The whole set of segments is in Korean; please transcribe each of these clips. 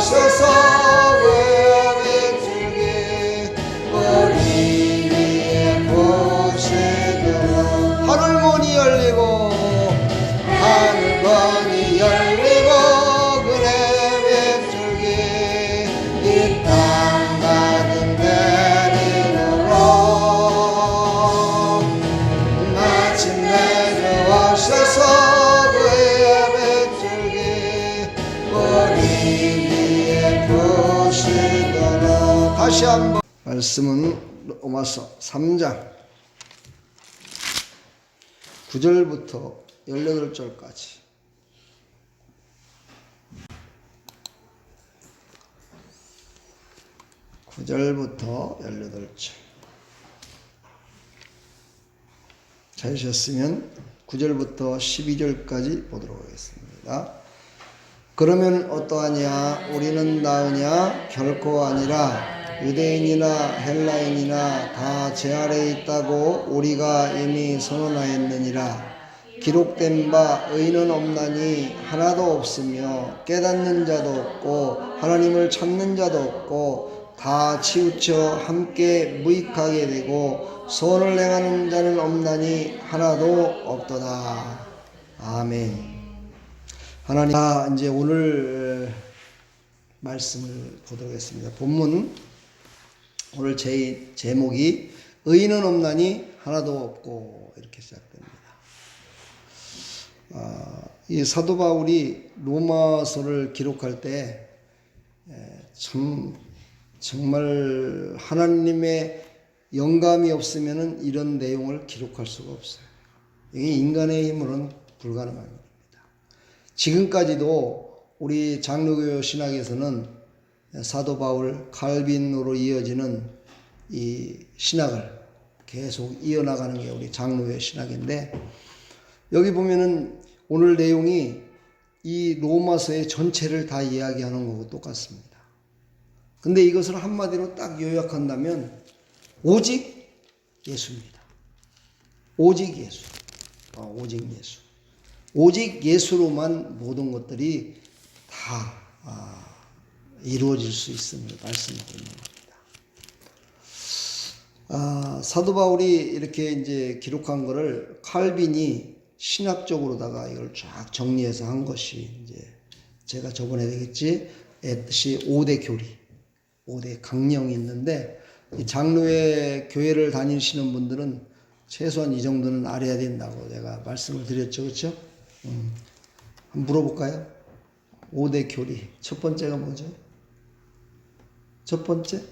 오셔서 외면줄기 우리 위에 보시도록 하늘문이 열리고 하늘문이 열리고 그네 왼쪽에 이 땅 가는 내리노로 마침내 오셔서 그의 왼쪽에 우리 위에 보시도록 다시 한번 말씀은 로마서 3장 9절부터 18절까지 9절부터 18절 찾으셨으면 9절부터 12절까지 보도록 하겠습니다. 그러면 어떠하냐? 우리는 나으냐? 결코 아니라 유대인이나 헬라인이나 다 제 아래에 있다고 우리가 이미 선언하였느니라. 기록된 바 의인은 없나니 하나도 없으며 깨닫는 자도 없고 하나님을 찾는 자도 없고 다 치우쳐 함께 무익하게 되고 선을 행하는 자는 없나니 하나도 없도다. 아멘. 하나님, 이제 오늘 말씀을 보도록 하겠습니다. 본문 오늘 제목이 의인은 없나니 하나도 없고 이렇게 시작됩니다. 이 사도 바울이 로마서를 기록할 때 정말 하나님의 영감이 없으면 이런 내용을 기록할 수가 없어요. 이게 인간의 힘으로는 불가능한 겁니다. 지금까지도 우리 장로교 신학에서는 사도 바울 칼빈으로 이어지는 이 신학을 계속 이어나가는 게 우리 장로의 신학인데, 여기 보면은 오늘 내용이 이 로마서의 전체를 다 이야기하는 거고 똑같습니다. 근데 이것을 한마디로 딱 요약한다면 오직 예수입니다. 오직 예수. 오직 예수. 오직 예수로만 모든 것들이 다 이루어질 수 있음을 말씀드리는 겁니다. 사도 바울이 이렇게 이제 기록한 거를 칼빈이 신학적으로다가 이걸 쫙 정리해서 한 것이 이제 제가 저번에 되겠지 5대 교리, 5대 강령이 있는데, 이 장로회 교회를 다니시는 분들은 최소한 이 정도는 알아야 된다고 제가 말씀을 드렸죠. 그렇죠? 한번 물어볼까요? 5대 교리. 첫 번째가 뭐죠? 첫 번째?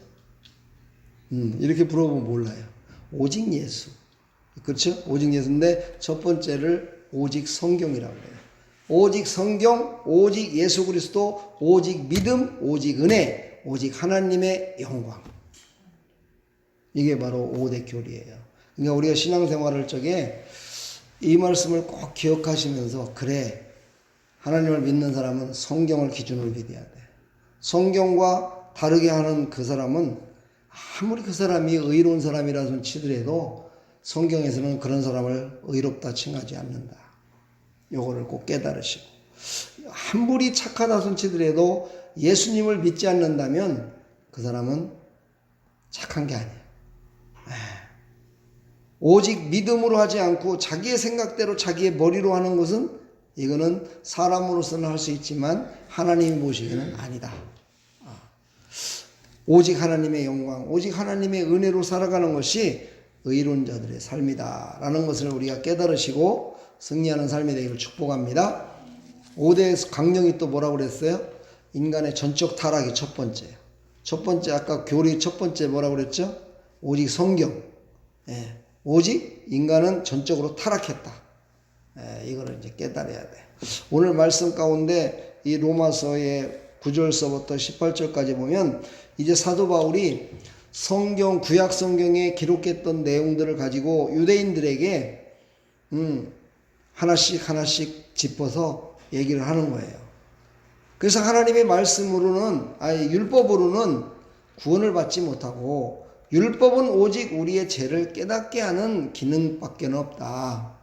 이렇게 물어보면 몰라요. 오직 예수. 그렇죠? 오직 예수인데 첫 번째를 오직 성경이라고 해요. 오직 성경, 오직 예수 그리스도, 오직 믿음, 오직 은혜, 오직 하나님의 영광. 이게 바로 5대 교리예요. 그러니까 우리가 신앙생활을 적에 이 말씀을 꼭 기억하시면서, 그래, 하나님을 믿는 사람은 성경을 기준으로 믿어야 돼. 성경과 다르게 하는 그 사람은 아무리 그 사람이 의로운 사람이라 치더라도 성경에서는 그런 사람을 의롭다 칭하지 않는다. 요거를 꼭 깨달으시고, 아무리 착하다 손치더라도 예수님을 믿지 않는다면 그 사람은 착한 게 아니에요. 오직 믿음으로 하지 않고 자기의 생각대로 자기의 머리로 하는 것은, 이거는 사람으로서는 할 수 있지만 하나님이 보시기에는 아니다. 오직 하나님의 영광, 오직 하나님의 은혜로 살아가는 것이 의로운 자들의 삶이다 라는 것을 우리가 깨달으시고 승리하는 삶이 되기를 축복합니다. 5대 강령이 또 뭐라고 그랬어요? 인간의 전적 타락이 첫 번째예요. 첫 번째, 아까 교리 첫 번째 뭐라고 그랬죠? 오직 성경. 오직 인간은 전적으로 타락했다. 이거를 이제 깨달아야 돼. 오늘 말씀 가운데 이 로마서의 9절서부터 18절까지 보면 이제 사도 바울이 성경, 구약 성경에 기록했던 내용들을 가지고 유대인들에게 하나씩 짚어서 얘기를 하는 거예요. 그래서 하나님의 말씀으로는, 율법으로는 구원을 받지 못하고, 율법은 오직 우리의 죄를 깨닫게 하는 기능밖에 없다.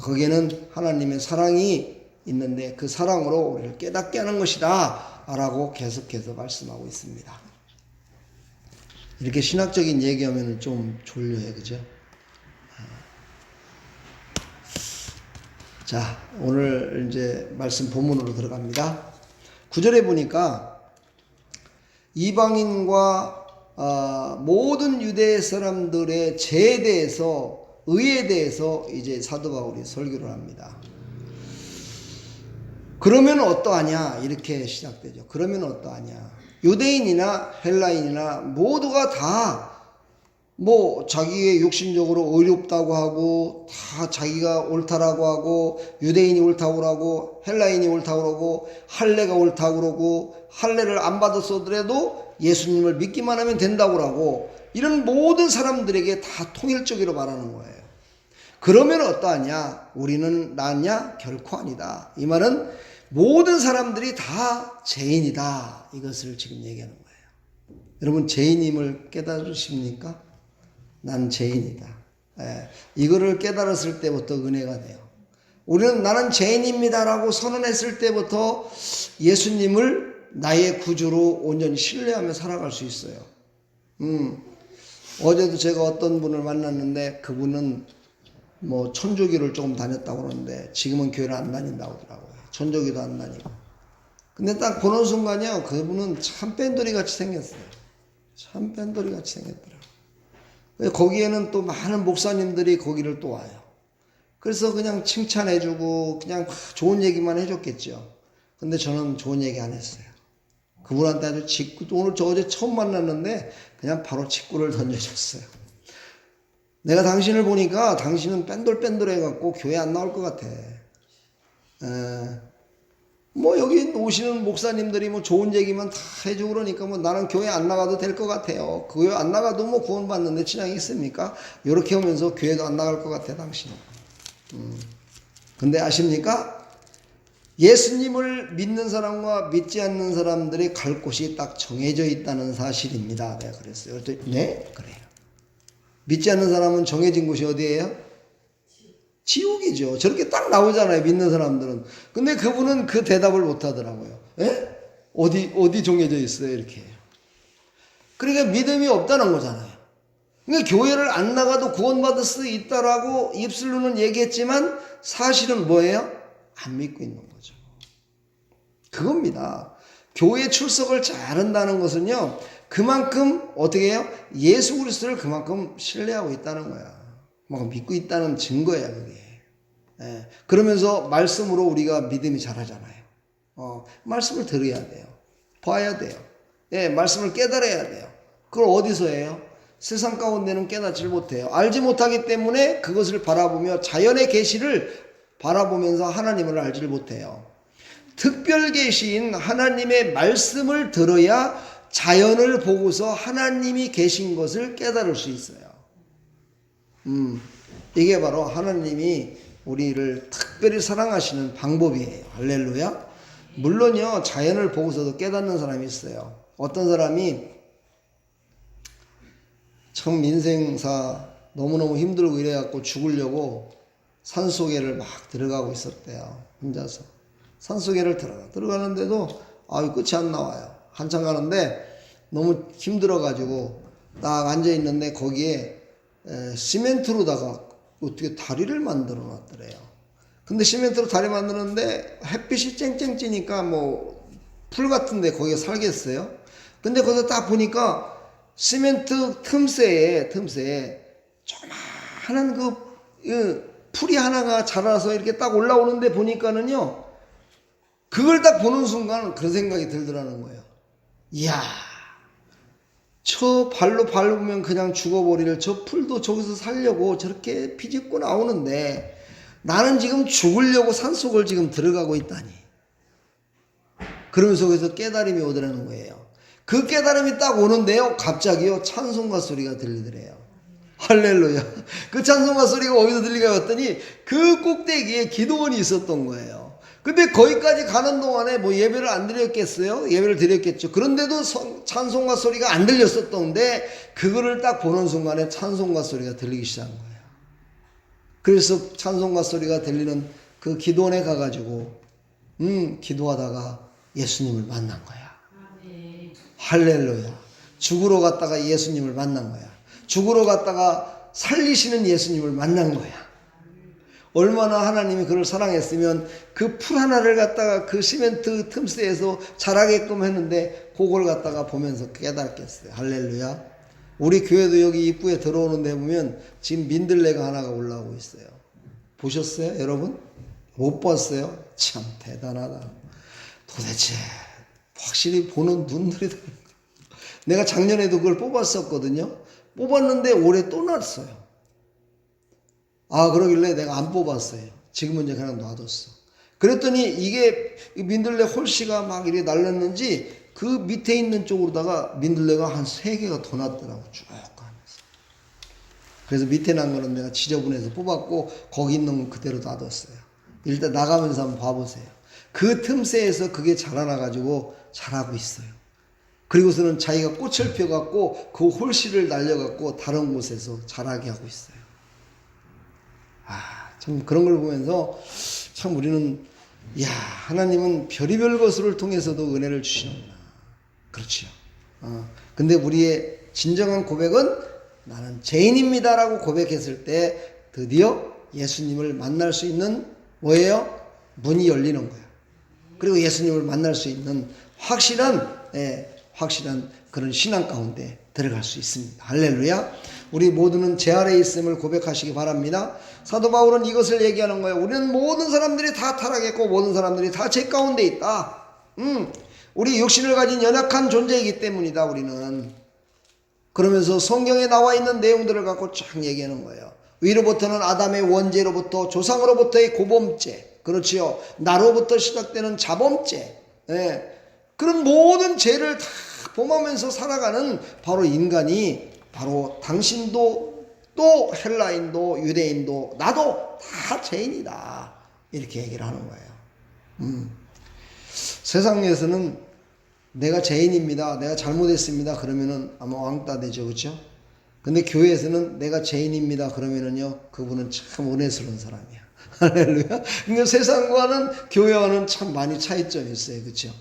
거기에는 하나님의 사랑이 있는데 그 사랑으로 우리를 깨닫게 하는 것이다 라고 계속해서 말씀하고 있습니다. 이렇게 신학적인 얘기하면 좀 졸려요, 그죠? 자, 오늘 이제 말씀 본문으로 들어갑니다. 9절에 보니까 이방인과 모든 유대 사람들의 죄에 대해서, 의에 대해서 이제 사도 바울이 설교를 합니다. 그러면 어떠하냐? 이렇게 시작되죠. 그러면 어떠하냐? 유대인이나 헬라인이나 모두가 다 뭐 자기의 육신적으로 의롭다고 하고 다 자기가 옳다라고 하고 유대인이 옳다고 그러고 헬라인이 옳다고 그러고 할례가 옳다고 그러고 할례를 안 받았어도 예수님을 믿기만 하면 된다고 그러고 이런 모든 사람들에게 다 통일적으로 말하는 거예요. 그러면 어떠하냐? 우리는 낫냐? 결코 아니다. 이 말은 모든 사람들이 다 죄인이다. 이것을 지금 얘기하는 거예요. 여러분 죄인임을 깨달으십니까? 난 죄인이다. 이거를 깨달았을 때부터 은혜가 돼요. 우리는 나는 죄인입니다라고 선언했을 때부터 예수님을 나의 구주로 온전히 신뢰하며 살아갈 수 있어요. 어제도 제가 어떤 분을 만났는데 그분은 뭐 천주교를 조금 다녔다고 그러는데 지금은 교회를 안 다닌다고 하더라고요. 천주교도 안 다니고. 근데 딱 보는 순간이요, 그분은 참 뺀돌이 같이 생겼어요. 참 뺀돌이 같이 생겼더라고요. 거기에는 또 많은 목사님들이 거기를 또 와요. 그래서 그냥 칭찬해주고 그냥 좋은 얘기만 해줬겠죠. 근데 저는 좋은 얘기 안 했어요. 그분한테 아주 오늘 저 어제 처음 만났는데 그냥 바로 직구를 던져줬어요. 내가 당신을 보니까 당신은 뺀돌해갖고 교회 안 나올 것 같아. 뭐 여기 오시는 목사님들이 뭐 좋은 얘기만 다 해주고 그러니까 뭐 나는 교회 안 나가도 될 것 같아요. 교회 안 나가도 뭐 구원받는데 신앙이 있습니까? 이렇게 하면서 교회도 안 나갈 것 같아 당신은. 근데 아십니까? 예수님을 믿는 사람과 믿지 않는 사람들이 갈 곳이 딱 정해져 있다는 사실입니다. 내가 그랬어요. 그랬더니 네? 그래요. 믿지 않는 사람은 정해진 곳이 어디예요? 지옥이죠. 저렇게 딱 나오잖아요. 믿는 사람들은. 근데 그분은 그 대답을 못 하더라고요. 에? 어디 정해져 있어요? 이렇게. 그러니까 믿음이 없다는 거잖아요. 그러니까 교회를 안 나가도 구원받을 수 있다라고 입술로는 얘기했지만 사실은 뭐예요? 안 믿고 있는 거죠. 그겁니다. 교회 출석을 잘한다는 것은요, 그만큼 어떻게 해요? 예수 그리스도를 그만큼 신뢰하고 있다는 거야. 뭐 믿고 있다는 증거야 그게. 그러면서 말씀으로 우리가 믿음이 자라잖아요. 말씀을 들어야 돼요. 봐야 돼요. 말씀을 깨달아야 돼요. 그걸 어디서 해요? 세상 가운데는 깨닫지를 못해요. 알지 못하기 때문에 그것을 바라보며 자연의 계시를 바라보면서 하나님을 알지를 못해요. 특별 계시인 하나님의 말씀을 들어야 자연을 보고서 하나님이 계신 것을 깨달을 수 있어요. 이게 바로 하나님이 우리를 특별히 사랑하시는 방법이에요. 할렐루야. 물론요, 자연을 보고서도 깨닫는 사람이 있어요. 어떤 사람이 참 인생사 너무너무 힘들고 이래갖고 죽으려고 산속에를 막 들어가고 있었대요. 혼자서. 산속에를 들어가는데도 끝이 안 나와요. 한참 가는데 너무 힘들어가지고 딱 앉아있는데 거기에 시멘트로다가 어떻게 다리를 만들어 놨더래요. 근데 시멘트로 다리 만드는데 햇빛이 쨍쨍 찌니까 뭐 풀 같은데 거기에 살겠어요? 근데 거기서 딱 보니까 시멘트 틈새에 조그마한 그 풀이 하나가 자라서 이렇게 딱 올라오는데 보니까는요, 그걸 딱 보는 순간 그런 생각이 들더라는 거예요. 이야, 저 발로 밟으면 그냥 죽어버릴 저 풀도 저기서 살려고 저렇게 비집고 나오는데 나는 지금 죽으려고 산속을 지금 들어가고 있다니. 그러면서 거기서 깨달음이 오더라는 거예요. 그 깨달음이 딱 오는데요, 갑자기요 찬송가 소리가 들리더래요. 할렐루야. 그 찬송가 소리가 어디서 들리가 했더니 그 꼭대기에 기도원이 있었던 거예요. 근데 거기까지 가는 동안에 뭐 예배를 안 드렸겠어요? 예배를 드렸겠죠. 그런데도 찬송가 소리가 안 들렸었던데 그거를 딱 보는 순간에 찬송가 소리가 들리기 시작한 거예요. 그래서 찬송가 소리가 들리는 그 기도원에 가가지고 기도하다가 예수님을 만난 거야. 할렐루야. 죽으러 갔다가 예수님을 만난 거야. 죽으러 갔다가 살리시는 예수님을 만난 거야. 얼마나 하나님이 그를 사랑했으면 그 풀 하나를 갖다가 그 시멘트 틈새에서 자라게끔 했는데 그걸 갖다가 보면서 깨닫겠어요. 할렐루야. 우리 교회도 여기 입구에 들어오는 데 보면 지금 민들레가 하나가 올라오고 있어요. 보셨어요, 여러분? 못 봤어요? 참 대단하다. 도대체 확실히 보는 눈들이 다른 거예요. 내가 작년에도 그걸 뽑았었거든요. 뽑았는데 올해 또 났어요. 그러길래 내가 안 뽑았어요. 지금은 이제 그냥 놔뒀어. 그랬더니 이게 민들레 홀씨가 막 이렇게 날렸는지 그 밑에 있는 쪽으로다가 민들레가 한 3개가 더 났더라고, 쭉 가면서. 그래서 밑에 난 거는 내가 지저분해서 뽑았고 거기 있는 건 그대로 놔뒀어요. 일단 나가면서 한번 봐보세요. 그 틈새에서 그게 자라나가지고 자라고 있어요. 그리고서는 자기가 꽃을 펴갖고 그 홀씨를 날려갖고 다른 곳에서 자라게 하고 있어요. 참 그런 걸 보면서 참 우리는 하나님은 별의별 것을 통해서도 은혜를 주시는구나. 그렇죠. 근데 우리의 진정한 고백은 나는 죄인입니다라고 고백했을 때 드디어 예수님을 만날 수 있는 뭐예요? 문이 열리는 거예요. 그리고 예수님을 만날 수 있는 확실한 그런 신앙 가운데 들어갈 수 있습니다. 할렐루야. 우리 모두는 죄 아래에 있음을 고백하시기 바랍니다. 사도 바울은 이것을 얘기하는 거예요. 우리는 모든 사람들이 다 타락했고 모든 사람들이 다 죄 가운데 있다. 우리 육신을 가진 연약한 존재이기 때문이다. 우리는. 그러면서 성경에 나와 있는 내용들을 갖고 쫙 얘기하는 거예요. 위로부터는 아담의 원죄로부터 조상으로부터의 고범죄, 그렇지요. 나로부터 시작되는 자범죄, 그런 모든 죄를 다 범하면서 살아가는 바로 인간이 바로 당신도 또 헬라인도 유대인도 나도 다 죄인이다. 이렇게 얘기를 하는 거예요. 세상에서는 내가 죄인입니다. 내가 잘못했습니다. 그러면은 아마 왕따 되죠. 그렇죠? 근데 교회에서는 내가 죄인입니다. 그러면은요, 그분은 참 은혜스러운 사람이야. 할렐루야. 그러니까 세상과는 교회와는 참 많이 차이점이 있어요. 그렇죠?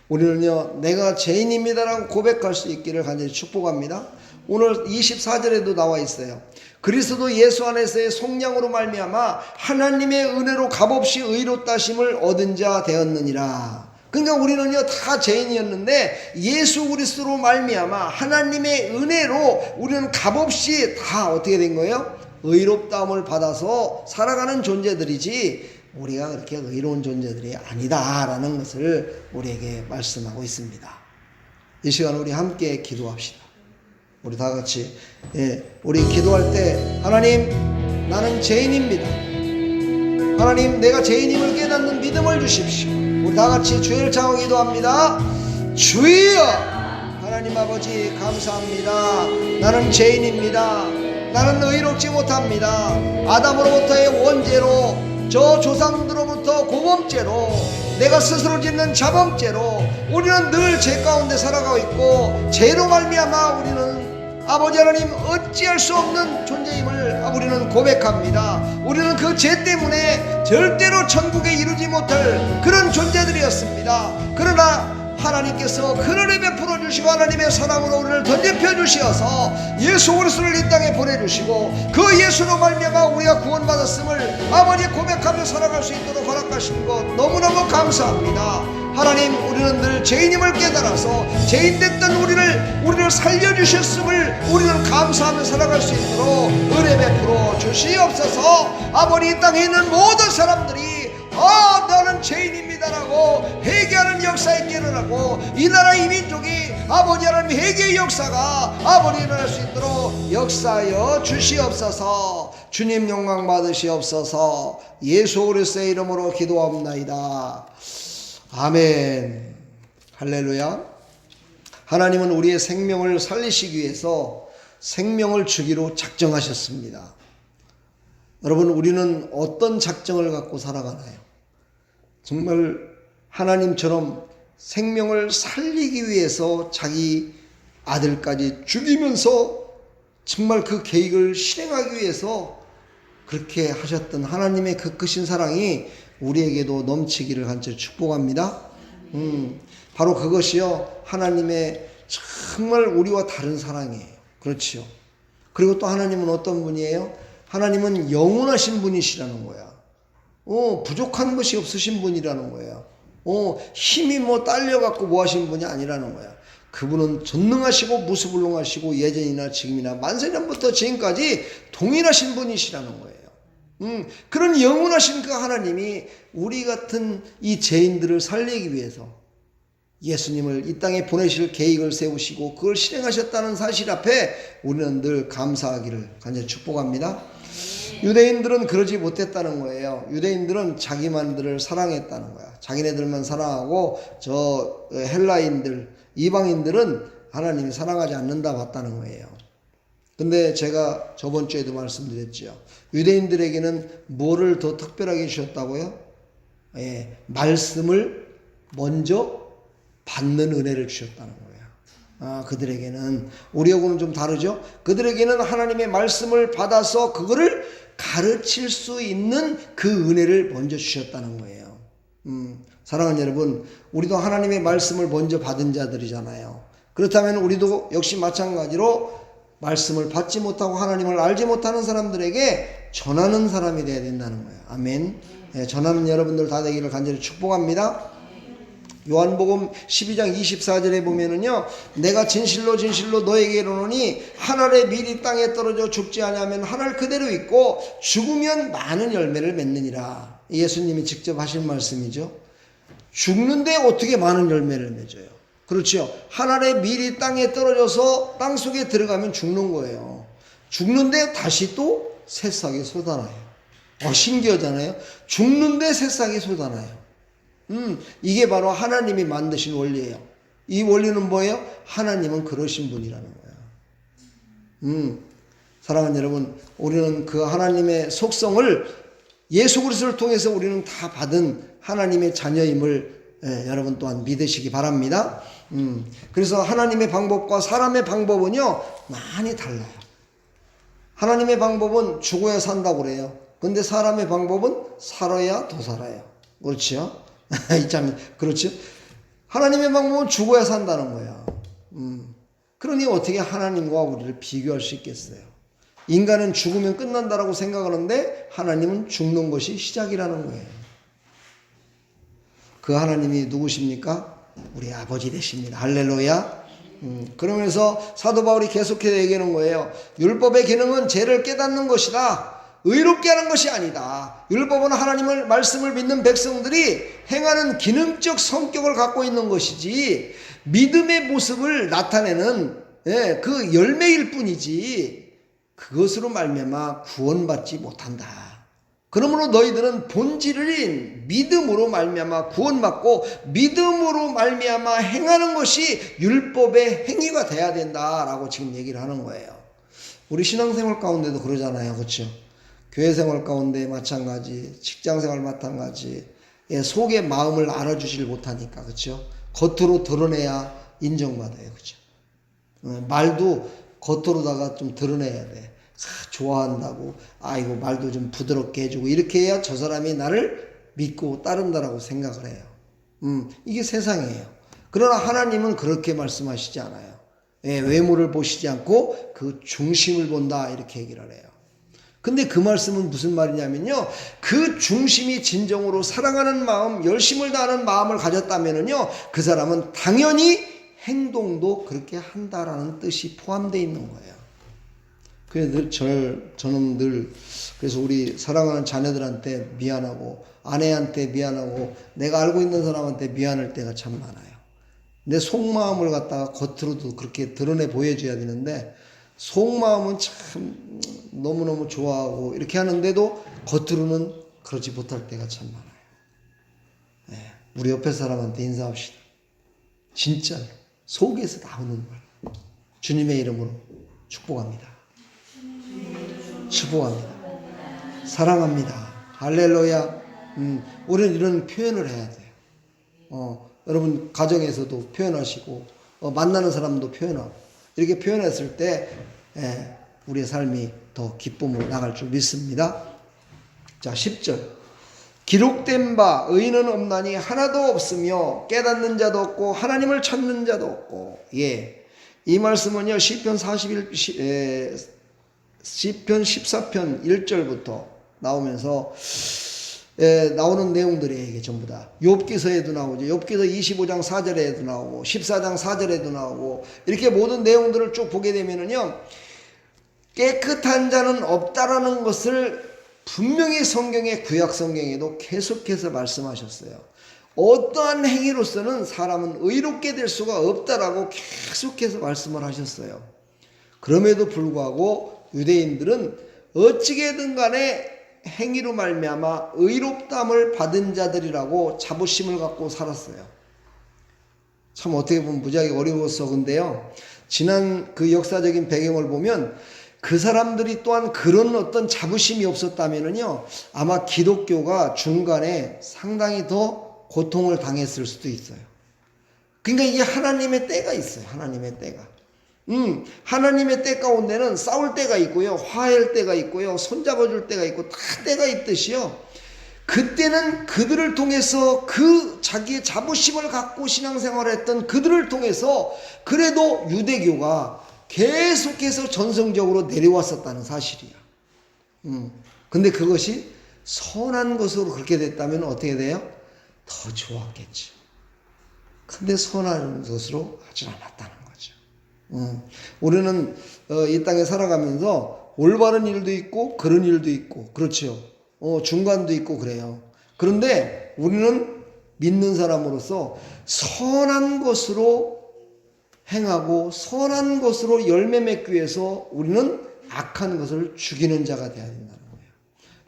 우리는요, 내가 죄인입니다라고 고백할 수 있기를 간절히 축복합니다. 오늘 24절에도 나와 있어요. 그리스도 예수 안에서의 속량으로 말미암아 하나님의 은혜로 값없이 의롭다심을 얻은 자 되었느니라. 그러니까 우리는요 다 죄인이었는데 예수 그리스도로 말미암아 하나님의 은혜로 우리는 값없이 다 어떻게 된 거예요? 의롭다함을 받아서 살아가는 존재들이지 우리가 그렇게 의로운 존재들이 아니다라는 것을 우리에게 말씀하고 있습니다. 이 시간 우리 함께 기도합시다. 우리 다 같이 우리 기도할 때 하나님 나는 죄인입니다. 하나님 내가 죄인임을 깨닫는 믿음을 주십시오. 우리 다 같이 주의를 차고 기도합니다. 주여 하나님 아버지 감사합니다. 나는 죄인입니다. 나는 의롭지 못합니다. 아담으로부터의 원죄로 저 조상들로부터 고범죄로 내가 스스로 짓는 자범죄로 우리는 늘 죄 가운데 살아가고 있고 죄로 말미암아 우리는 아버지 하나님 어찌할 수 없는 존재임을 우리는 고백합니다. 우리는 그 죄 때문에 절대로 천국에 이루지 못할 그런 존재들이었습니다. 그러나 하나님께서 그를 베풀어 주시고 하나님의 사랑으로 우리를 던져펴 주시어서 예수 그리스도를 이 땅에 보내주시고 그 예수로 말미암아 우리가 구원받았음을 아버지 고백하며 살아갈 수 있도록 허락하신 것 너무너무 감사합니다. 하나님 우리는 늘 죄인임을 깨달아서 죄인 됐던 우리를 살려주셨음을 우리는 감사하며 살아갈 수 있도록 은혜 베풀어 주시옵소서. 아버지 이 땅에 있는 모든 사람들이 나는 죄인입니다라고 회개하는 역사 있게 일어나고 이 나라 이 민족이 아버지 하나님 회개의 역사가 아버지 일어날 수 있도록 역사하여 주시옵소서. 주님 영광 받으시옵소서. 예수 그리스도의 이름으로 기도합나이다. 아멘. 할렐루야. 하나님은 우리의 생명을 살리시기 위해서 생명을 주기로 작정하셨습니다. 여러분 우리는 어떤 작정을 갖고 살아가나요? 정말 하나님처럼 생명을 살리기 위해서 자기 아들까지 죽이면서 정말 그 계획을 실행하기 위해서 그렇게 하셨던 하나님의 그 크신 사랑이 우리에게도 넘치기를 간절히 축복합니다. 바로 그것이요, 하나님의 정말 우리와 다른 사랑이에요. 그렇지요. 그리고 또 하나님은 어떤 분이에요? 하나님은 영원하신 분이시라는 거야. 부족한 것이 없으신 분이라는 거예요. 힘이 뭐 딸려갖고 뭐 하신 분이 아니라는 거야. 그분은 전능하시고 무수불능하시고 예전이나 지금이나 만세년부터 지금까지 동일하신 분이시라는 거예요. 그런 영원하신 그 하나님이 우리 같은 이 죄인들을 살리기 위해서 예수님을 이 땅에 보내실 계획을 세우시고 그걸 실행하셨다는 사실 앞에 우리는 늘 감사하기를 간절히 축복합니다. 유대인들은 그러지 못했다는 거예요. 유대인들은 자기만들을 사랑했다는 거야. 자기네들만 사랑하고 저 헬라인들, 이방인들은 하나님이 사랑하지 않는다 봤다는 거예요. 근데 제가 저번 주에도 말씀드렸죠. 유대인들에게는 뭐를 더 특별하게 주셨다고요? 말씀을 먼저 받는 은혜를 주셨다는 거예요. 그들에게는, 우리하고는 좀 다르죠? 그들에게는 하나님의 말씀을 받아서 그거를 가르칠 수 있는 그 은혜를 먼저 주셨다는 거예요. 사랑하는 여러분, 우리도 하나님의 말씀을 먼저 받은 자들이잖아요. 그렇다면 우리도 역시 마찬가지로 말씀을 받지 못하고 하나님을 알지 못하는 사람들에게 전하는 사람이 되어야 된다는 거예요. 아멘. 전하는 여러분들 다 되기를 간절히 축복합니다. 요한복음 12장 24절에 보면은요, 내가 진실로 진실로 너에게 이르노니 한 알의 밀이 땅에 떨어져 죽지 아니하면 한 알 그대로 있고 죽으면 많은 열매를 맺느니라. 예수님이 직접 하신 말씀이죠. 죽는데 어떻게 많은 열매를 맺어요? 그렇죠. 한 알의 밀이 땅에 떨어져서 땅 속에 들어가면 죽는 거예요. 죽는데 다시 또 새싹이 솟아나요. 신기하잖아요. 죽는데 새싹이 솟아나요. 이게 바로 하나님이 만드신 원리예요. 이 원리는 뭐예요? 하나님은 그러신 분이라는 거예요. 사랑하는 여러분, 우리는 그 하나님의 속성을 예수 그리스도를 통해서 우리는 다 받은 하나님의 자녀임을 여러분 또한 믿으시기 바랍니다. 그래서 하나님의 방법과 사람의 방법은요, 많이 달라요. 하나님의 방법은 죽어야 산다고 그래요. 근데 사람의 방법은 살아야 더 살아요. 그렇죠? 참, 그렇죠? 하나님의 방법은 죽어야 산다는 거야. 그러니 어떻게 하나님과 우리를 비교할 수 있겠어요? 인간은 죽으면 끝난다라고 생각하는데 하나님은 죽는 것이 시작이라는 거예요. 그 하나님이 누구십니까? 우리 아버지 되십니다. 할렐루야. 그러면서 사도 바울이 계속해서 얘기하는 거예요. 율법의 기능은 죄를 깨닫는 것이다. 의롭게 하는 것이 아니다. 율법은 하나님을 말씀을 믿는 백성들이 행하는 기능적 성격을 갖고 있는 것이지 믿음의 모습을 나타내는 그 열매일 뿐이지 그것으로 말미암아 구원받지 못한다. 그러므로 너희들은 본질인 믿음으로 말미암아 구원받고 믿음으로 말미암아 행하는 것이 율법의 행위가 돼야 된다라고 지금 얘기를 하는 거예요. 우리 신앙생활 가운데도 그러잖아요. 그렇죠? 교회생활 가운데 마찬가지, 직장생활 마찬가지, 속의 마음을 알아주질 못하니까, 그렇죠? 겉으로 드러내야 인정받아요, 그렇죠? 말도 겉으로다가 좀 드러내야 돼. 좋아한다고, 이거 말도 좀 부드럽게 해주고 이렇게 해야 저 사람이 나를 믿고 따른다라고 생각을 해요. 이게 세상이에요. 그러나 하나님은 그렇게 말씀하시지 않아요. 외모를 보시지 않고 그 중심을 본다 이렇게 얘기를 해요. 근데 그 말씀은 무슨 말이냐면요, 그 중심이 진정으로 사랑하는 마음, 열심을 다하는 마음을 가졌다면은요, 그 사람은 당연히 행동도 그렇게 한다라는 뜻이 포함되어 있는 거예요. 그래서 저는 늘 그래서 우리 사랑하는 자녀들한테 미안하고 아내한테 미안하고 내가 알고 있는 사람한테 미안할 때가 참 많아요. 내 속마음을 갖다가 겉으로도 그렇게 드러내 보여줘야 되는데 속마음은 참 너무너무 좋아하고 이렇게 하는데도 겉으로는 그러지 못할 때가 참 많아요. 우리 옆에 사람한테 인사합시다. 진짜 속에서 나오는 말. 주님의 이름으로 축복합니다. 축복합니다. 사랑합니다. 할렐루야. 우리는 이런 표현을 해야 돼요. 여러분 가정에서도 표현하시고 만나는 사람도 표현하고 이렇게 표현했을 때 우리의 삶이 더 기쁨으로 나갈 줄 믿습니다. 자, 10절. 기록된 바 의인은 없나니 하나도 없으며 깨닫는 자도 없고 하나님을 찾는 자도 없고. 예. 이 말씀은요, 시편 14편 1절부터 나오면서 나오는 내용들이에요. 이게 전부 다 욥기서에도 나오죠. 욥기서 25장 4절에도 나오고 14장 4절에도 나오고, 이렇게 모든 내용들을 쭉 보게 되면은요, 깨끗한 자는 없다라는 것을 분명히 성경의 구약 성경에도 계속해서 말씀하셨어요. 어떠한 행위로서는 사람은 의롭게 될 수가 없다라고 계속해서 말씀을 하셨어요. 그럼에도 불구하고 유대인들은 어찌게든 간에 행위로 말미암아 의롭다함을 받은 자들이라고 자부심을 갖고 살았어요. 참 어떻게 보면 무지하게 어려워서 근데요, 지난 그 역사적인 배경을 보면 그 사람들이 또한 그런 어떤 자부심이 없었다면은요, 아마 기독교가 중간에 상당히 더 고통을 당했을 수도 있어요. 그러니까 이게 하나님의 때가 있어요. 하나님의 때가. 하나님의 때 가운데는 싸울 때가 있고요, 화해할 때가 있고요, 손잡아줄 때가 있고, 다 때가 있듯이요, 그때는 그들을 통해서 그 자기의 자부심을 갖고 신앙생활을 했던 그들을 통해서 그래도 유대교가 계속해서 전성적으로 내려왔었다는 사실이야. 근데 그것이 선한 것으로 그렇게 됐다면 어떻게 돼요? 더 좋았겠죠. 근데 선한 것으로 하지 않았다는 거죠. 우리는 이 땅에 살아가면서 올바른 일도 있고 그런 일도 있고, 그렇죠. 중간도 있고 그래요. 그런데 우리는 믿는 사람으로서 선한 것으로 행하고 선한 것으로 열매 맺기 위해서 우리는 악한 것을 죽이는 자가 되어야 된다는 거예요.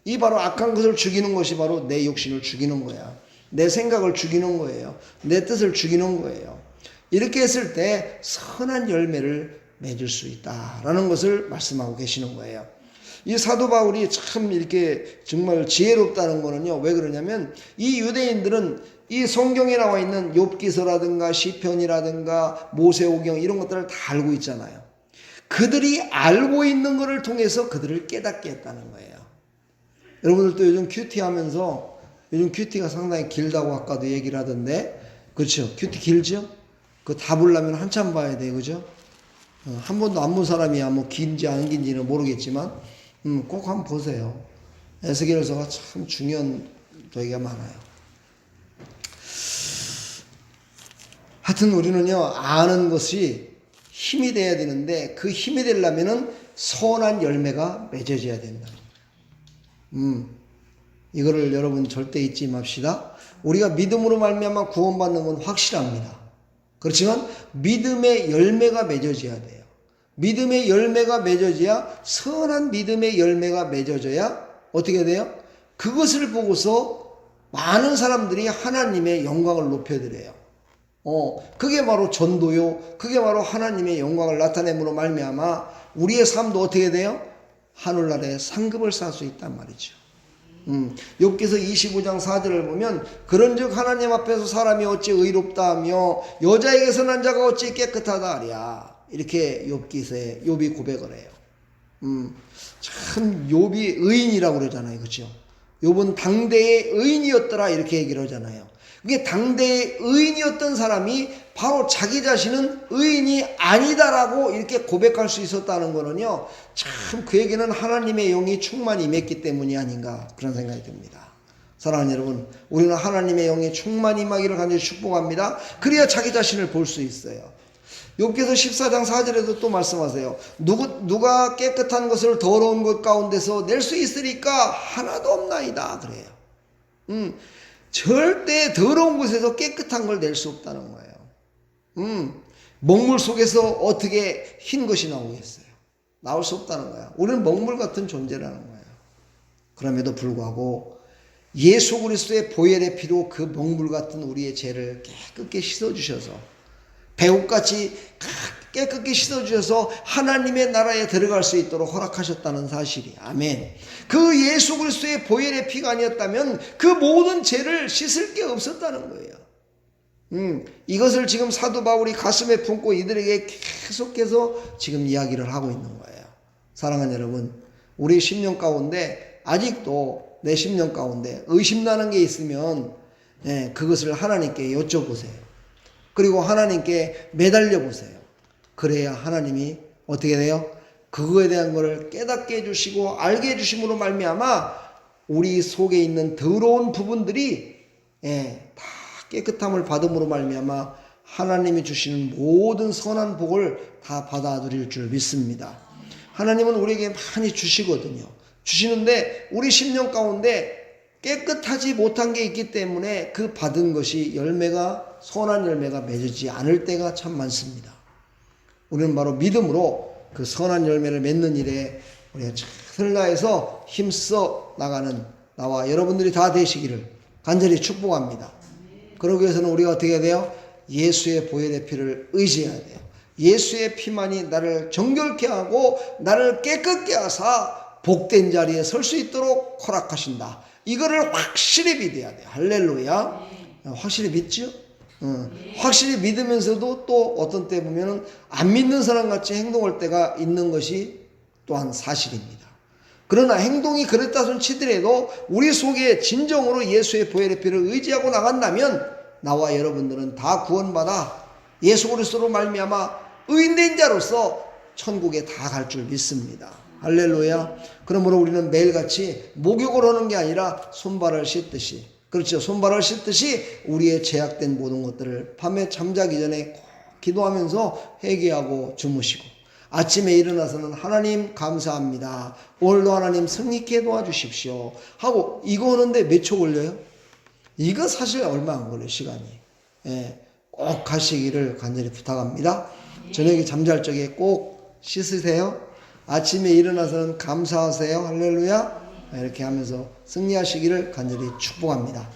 이 바로 악한 것을 죽이는 것이 바로 내 욕심을 죽이는 거야. 내 생각을 죽이는 거예요. 내 뜻을 죽이는 거예요. 이렇게 했을 때 선한 열매를 맺을 수 있다라는 것을 말씀하고 계시는 거예요. 이 사도 바울이 참 이렇게 정말 지혜롭다는 거는요, 왜 그러냐면 이 유대인들은 이 성경에 나와 있는 욥기서라든가 시편이라든가 모세오경 이런 것들을 다 알고 있잖아요. 그들이 알고 있는 것을 통해서 그들을 깨닫게 했다는 거예요. 여러분들도 요즘 큐티 하면서, 요즘 큐티가 상당히 길다고 아까도 얘기를 하던데, 그렇죠? 큐티 길죠? 그거 다 보려면 한참 봐야 돼요. 그죠? 한 번도 안 본 사람이야 뭐 긴지 안 긴지는 모르겠지만 꼭 한번 보세요. 에스겔서가 참 중요한 얘기가 많아요. 하여튼 우리는요, 아는 것이 힘이 돼야 되는데, 그 힘이 되려면은 선한 열매가 맺어져야 된다. 이거를 여러분 절대 잊지 맙시다. 우리가 믿음으로 말미암아 구원받는 건 확실합니다. 그렇지만 믿음의 열매가 맺어져야 돼요. 믿음의 열매가 맺어져야, 선한 믿음의 열매가 맺어져야 어떻게 돼요? 그것을 보고서 많은 사람들이 하나님의 영광을 높여드려요. 그게 바로 전도요. 그게 바로 하나님의 영광을 나타냄으로 말미암아 우리의 삶도 어떻게 돼요? 하늘나라에 상급을 쌓을 수 있단 말이죠. 욥기서 25장 4절을 보면 그런즉 하나님 앞에서 사람이 어찌 의롭다 하며 여자에게서 난 자가 어찌 깨끗하다 하랴. 이렇게 욥기서에 욥이 고백을 해요. 참 욥이 의인이라고 그러잖아요. 그렇죠? 욥은 당대의 의인이었더라 이렇게 얘기를 하잖아요. 그게 당대의 의인이었던 사람이 바로 자기 자신은 의인이 아니다라고 이렇게 고백할 수 있었다는 거는요, 참 그에게는 하나님의 영이 충만히 임했기 때문이 아닌가 그런 생각이 듭니다. 사랑하는 여러분, 우리는 하나님의 영이 충만히 임하기를 간절히 축복합니다. 그래야 자기 자신을 볼 수 있어요. 욥기서 14장 4절에도 또 말씀하세요. 누가 깨끗한 것을 더러운 것 가운데서 낼 수 있으리까? 하나도 없나이다 그래요. 절대 더러운 곳에서 깨끗한 걸 낼 수 없다는 거예요. 먹물 속에서 어떻게 흰 것이 나오겠어요? 나올 수 없다는 거야. 우리는 먹물 같은 존재라는 거예요. 그럼에도 불구하고 예수 그리스도의 보혈의 피로 그 먹물 같은 우리의 죄를 깨끗게 씻어주셔서, 배옥같이 깨끗게 씻어주셔서 하나님의 나라에 들어갈 수 있도록 허락하셨다는 사실이, 아멘. 그 예수 그리스도의 보혈의 피가 아니었다면 그 모든 죄를 씻을 게 없었다는 거예요. 이것을 지금 사도 바울이 가슴에 품고 이들에게 계속해서 지금 이야기를 하고 있는 거예요. 사랑하는 여러분, 우리 10년 가운데 아직도 내 심령 가운데 의심나는 게 있으면 그것을 하나님께 여쭤보세요. 그리고 하나님께 매달려 보세요. 그래야 하나님이 어떻게 돼요? 그거에 대한 것을 깨닫게 해주시고 알게 해주심으로 말미암아 우리 속에 있는 더러운 부분들이 다 깨끗함을 받음으로 말미암아 하나님이 주시는 모든 선한 복을 다 받아들일 줄 믿습니다. 하나님은 우리에게 많이 주시거든요. 주시는데 우리 심령 가운데 깨끗하지 못한 게 있기 때문에 그 받은 것이 선한 열매가 맺어지지 않을 때가 참 많습니다. 우리는 바로 믿음으로 그 선한 열매를 맺는 일에 우리가 최선을 다해서 힘써 나가는 나와 여러분들이 다 되시기를 간절히 축복합니다. 그러기 위해서는 우리가 어떻게 해야 돼요? 예수의 보혈의 피를 의지해야 돼요. 예수의 피만이 나를 정결케 하고 나를 깨끗게 하사 복된 자리에 설 수 있도록 허락하신다. 이거를 확실히 믿어야 돼요. 할렐루야. 확실히 믿죠? 확실히 믿으면서도 또 어떤 때 보면은 안 믿는 사람 같이 행동할 때가 있는 것이 또한 사실입니다. 그러나 행동이 그랬다 손 치더라도 우리 속에 진정으로 예수의 보혈의 피를 의지하고 나간다면 나와 여러분들은 다 구원받아 예수 그리스도로 말미암아 의인된 자로서 천국에 다 갈 줄 믿습니다. 할렐루야. 그러므로 우리는 매일같이 목욕을 하는 게 아니라 손발을 씻듯이, 그렇죠, 손발을 씻듯이 우리의 제약된 모든 것들을 밤에 잠자기 전에 꼭 기도하면서 회개하고 주무시고 아침에 일어나서는 하나님 감사합니다, 오늘도 하나님 승리케 도와주십시오 하고 이거 하는데 몇 초 걸려요? 이거 사실 얼마 안 걸려요, 시간이. 꼭 하시기를 간절히 부탁합니다. 저녁에 잠잘 적에 꼭 씻으세요. 아침에 일어나서는 감사하세요. 할렐루야. 이렇게 하면서 승리하시기를 간절히 축복합니다.